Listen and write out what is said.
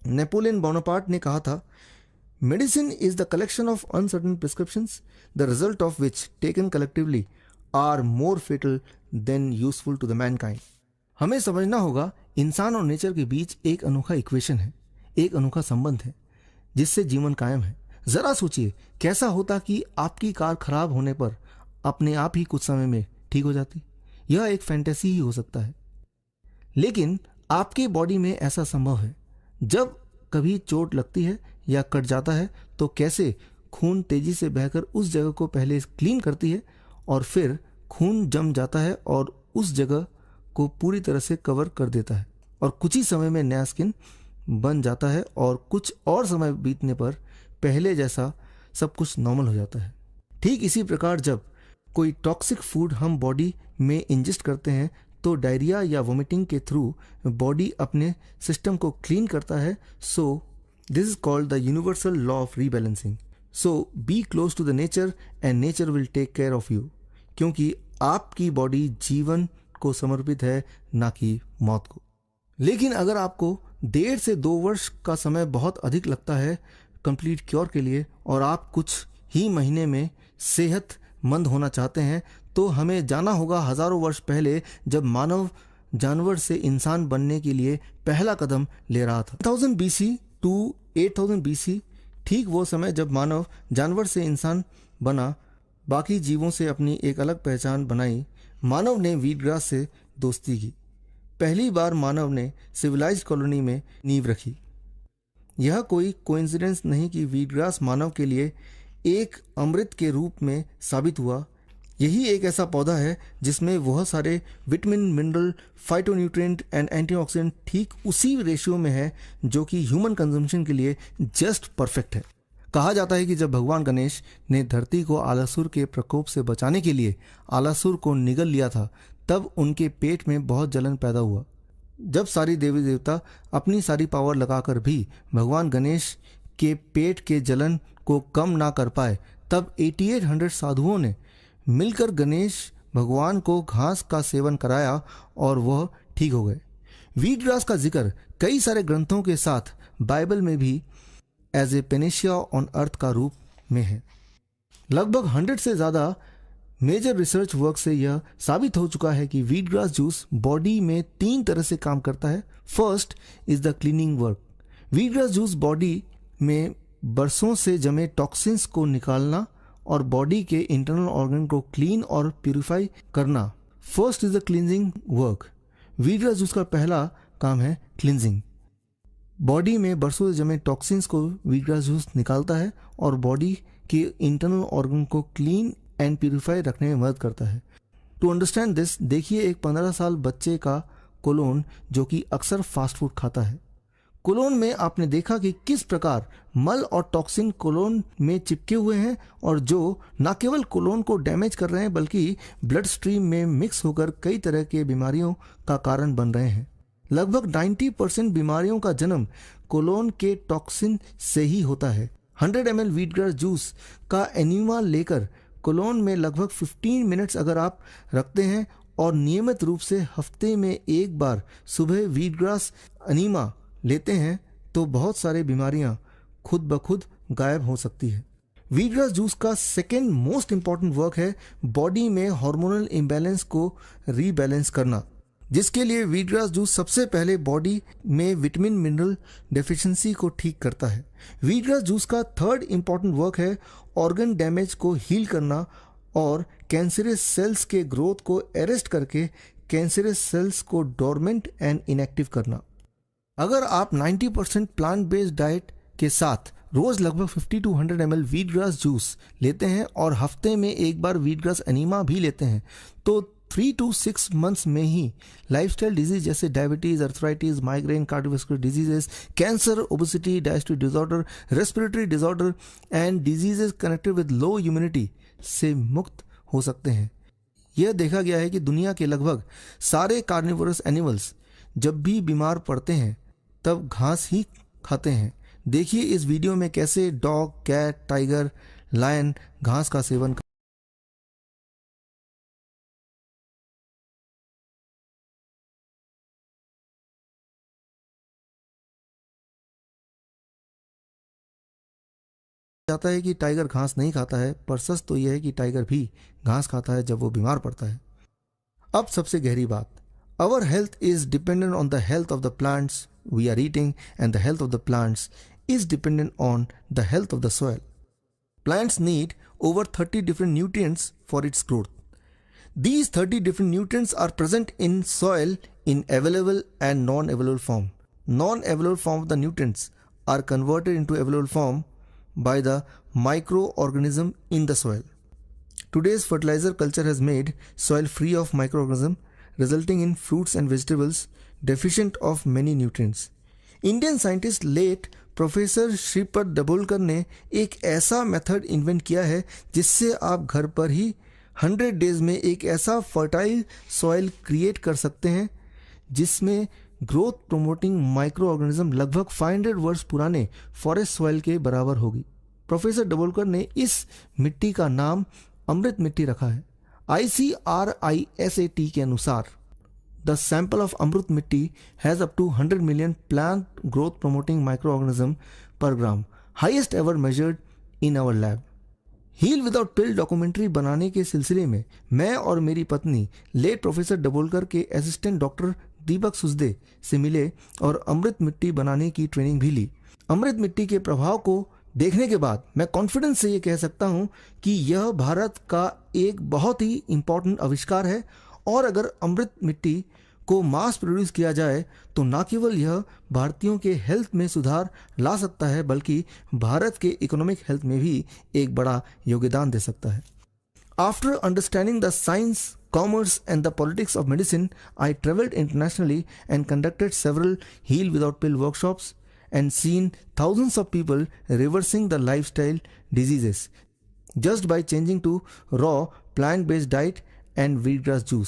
Napoleon Bonaparte ने कहा था, medicine is the collection of uncertain prescriptions the result of which taken collectively are more fatal than useful to the mankind. हमें समझना होगा इंसान और नेचर के बीच एक अनोखा इक्वेशन है, एक अनोखा संबंध है जिससे जीवन कायम है। जरा सोचिए कैसा होता कि आपकी कार खराब होने पर अपने आप ही कुछ समय में ठीक हो जाती। यह एक फैंटेसी ही हो सकता है, लेकिन आपके बॉडी में ऐसा संभव है। जब कभी चोट लगती है या कट जाता है तो कैसे खून तेजी से बहकर उस जगह को पहले क्लीन करती है और फिर खून जम जाता है और उस जगह को पूरी तरह से कवर कर देता है और कुछ ही समय में नया स्किन बन जाता है और कुछ और समय बीतने पर पहले जैसा सब कुछ नॉर्मल हो जाता है। ठीक इसी प्रकार जब कोई टॉक्सिक फूड हम बॉडी में इंजेस्ट करते हैं तो डायरिया या वोमिटिंग के थ्रू बॉडी अपने सिस्टम को क्लीन करता है। So this is called the universal law of rebalancing. So be close to the nature and nature will take care of you, क्योंकि आपकी बॉडी जीवन को समर्पित है, ना कि मौत को। लेकिन अगर आपको 1.5 से 2 वर्ष का समय बहुत अधिक लगता है कंप्लीट क्योर के लिए और आप कुछ ही महीने में सेहतमंद होना चाहते हैं, तो हमें जाना होगा हजारों वर्ष पहले जब मानव जानवर से इंसान बनने के लिए पहला कदम ले रहा था। 1000 BC टू 8000 BC, ठीक वो समय जब मानव जानवर से इंसान बना, बाकी जीवों से अपनी एक अलग पहचान बनाई। मानव ने वीटग्रास से दोस्ती की। पहली बार मानव ने सिविलाइज्ड कॉलोनी में नींव रखी। यह कोई कोइंसिडेंस नहीं कि वीटग्रास मानव के लिए एक अमृत के रूप में साबित हुआ। यही एक ऐसा पौधा है जिसमें वह सारे vitamin, mineral, phytonutrient and antioxidant ठीक उसी रेशियो में है जो कि ह्यूमन कंजम्पशन के लिए जस्ट परफेक्ट है। कहा जाता है कि जब भगवान गणेश ने धरती को आलासुर के प्रकोप से बचाने के लिए आलासुर को निगल लिया था, तब उनके पेट में बहुत जलन पैदा हुआ। जब सारी देवी देवता अपनी सारी पावर लगाकर भी भगवान गणेश के पेट के जलन को कम ना कर पाए, तब 8800 साधुओं ने मिलकर गणेश भगवान को घास का सेवन कराया और वह ठीक हो गए। वीटग्रास का जिक्र कई सारे ग्रंथों के साथ बाइबल में भी as a panacea on earth का रूप में है। लगभग 100 से ज़्यादा मेजर रिसर्च वर्क से यह साबित हो चुका है कि वीटग्रास जूस बॉडी में 3 तरह से काम करता है। First is the cleaning work. Wheatgrass juice body में बरसों से जमे टॉक्सिन्स को निकालना और बॉडी के इंटरनल ऑर्गन को क्लीन और प्यूरिफाई करना। First is the cleansing work. Wheatgrass juice का पहला काम है क्लींजिंग। बॉडी में बरसों से जमे टॉक्सिन्स को वीटग्रास जूस निकालता है और बॉडी के इंटरनल ऑर्गन को क्लीन एंड प्यूरिफाई रखने में मदद करता है। टू अंडरस्टैंड दिस, देखिए एक 15 साल बच्चे का कोलोन जो कि अक्सर फास्ट फूड खाता है। कोलोन में आपने देखा कि किस प्रकार मल और टॉक्सिन कोलोन में चिपके हुए हैं और जो न केवल कोलोन को डैमेज कर रहे हैं बल्कि ब्लड स्ट्रीम में मिक्स होकर कई तरह के बीमारियों का कारण बन रहे हैं। लगभग 90% बीमारियों का जन्म कोलोन के टॉक्सिन से ही होता है। 100 ml वीटग्रास जूस का एनीमा लेकर कोलोन में लगभग 15 मिनट्स अगर आप रखते हैं और नियमित रूप से हफ्ते में एक बार सुबह वीटग्रास एनीमा लेते हैं तो बहुत सारी बीमारियां खुद ब खुद गायब हो सकती है। वीटग्रास जूस का सेकेंड मोस्ट इंपॉर्टेंट वर्क है बॉडी में हार्मोनल इम्बैलेंस को रीबैलेंस करना, जिसके लिए वीटग्रास जूस सबसे पहले बॉडी में विटामिन मिनरल डेफिशिएंसी को ठीक करता है। वीटग्रास जूस का थर्ड इंपॉर्टेंट वर्क है ऑर्गन डैमेज को हील करना और कैंसरस सेल्स के ग्रोथ को अरेस्ट करके कैंसरस सेल्स को डोरमेंट एंड इनएक्टिव करना। अगर आप 90% प्लांट बेस्ड डाइट के साथ रोज लगभग 50 to 100 ml वीटग्रास जूस लेते हैं और हफ्ते में एक बार वीटग्रास एनीमा भी लेते हैं, तो 3 to 6 मंथ्स में ही लाइफस्टाइल डिजीज जैसे diabetes, arthritis, migraine, cardiovascular diseases, cancer, obesity, digestive disorder, respiratory disorder and diseases connected with low immunity से मुक्त हो सकते हैं। यह देखा गया है कि दुनिया के लगभग सारे कार्निवोरस एनिमल्स जब भी बीमार पड़ते हैं तब घास ही खाते हैं। देखिए इस वीडियो में कैसे डॉग, कैट, टाइगर, लायन घास का सेवन जाता है कि टाइगर घास नहीं खाता है, पर सच तो यह है कि टाइगर भी घास खाता है जब वो बीमार पड़ता है। अब सबसे गहरी बात, our health is dependent on the health of the plants we are eating, and the health of the plants is dependent on the health of the soil. Plants need over 30 different nutrients for its growth. These 30 different nutrients are present in soil in available and non-available form. Non-available form of the nutrients are converted into available form by the microorganism in the soil. Today's fertilizer culture has made soil free of microorganisms, resulting in fruits and vegetables deficient of many nutrients. Indian scientist late professor Shripad Dabholkar ने एक ऐसा method invent किया है जिससे आप घर पर ही 100 days में एक ऐसा फर्टाइल सॉइल क्रिएट कर सकते हैं जिसमें ग्रोथ प्रोमोटिंग माइक्रो ऑर्गेनिज्म लगभग 500 वर्ष पुराने फॉरेस्ट सॉइल के बराबर होगी। प्रोफेसर दाभोलकर ने इस मिट्टी का नाम अमृत मिट्टी रखा है। ICRISAT के अनुसार the sample of Amrut mitti has up to 100 million plant growth promoting microorganism per gram, highest ever measured in our lab. Heal without pill documentary बनाने के सिलसिले में मैं और मेरी पत्नी लेट प्रोफेसर दाभोलकर के असिस्टेंट डॉक्टर दीपक सुसदे से मिले और अमृत मिट्टी बनाने की ट्रेनिंग भी ली। अमृत मिट्टी के प्रभाव को देखने के बाद मैं कॉन्फिडेंस से ये कह सकता हूँ कि यह भारत का एक बहुत ही इम्पॉर्टेंट आविष्कार है, और अगर अमृत मिट्टी को मास प्रोड्यूस किया जाए तो न केवल यह भारतीयों के हेल्थ में सुधार ला सकता है बल्कि भारत के इकोनॉमिक हेल्थ में भी एक बड़ा योगदान दे सकता है। After understanding the science, commerce and the politics of medicine, I travelled internationally and conducted several heal without pill workshops and seen thousands of people reversing the lifestyle diseases just by changing to raw plant-based diet and wheatgrass juice.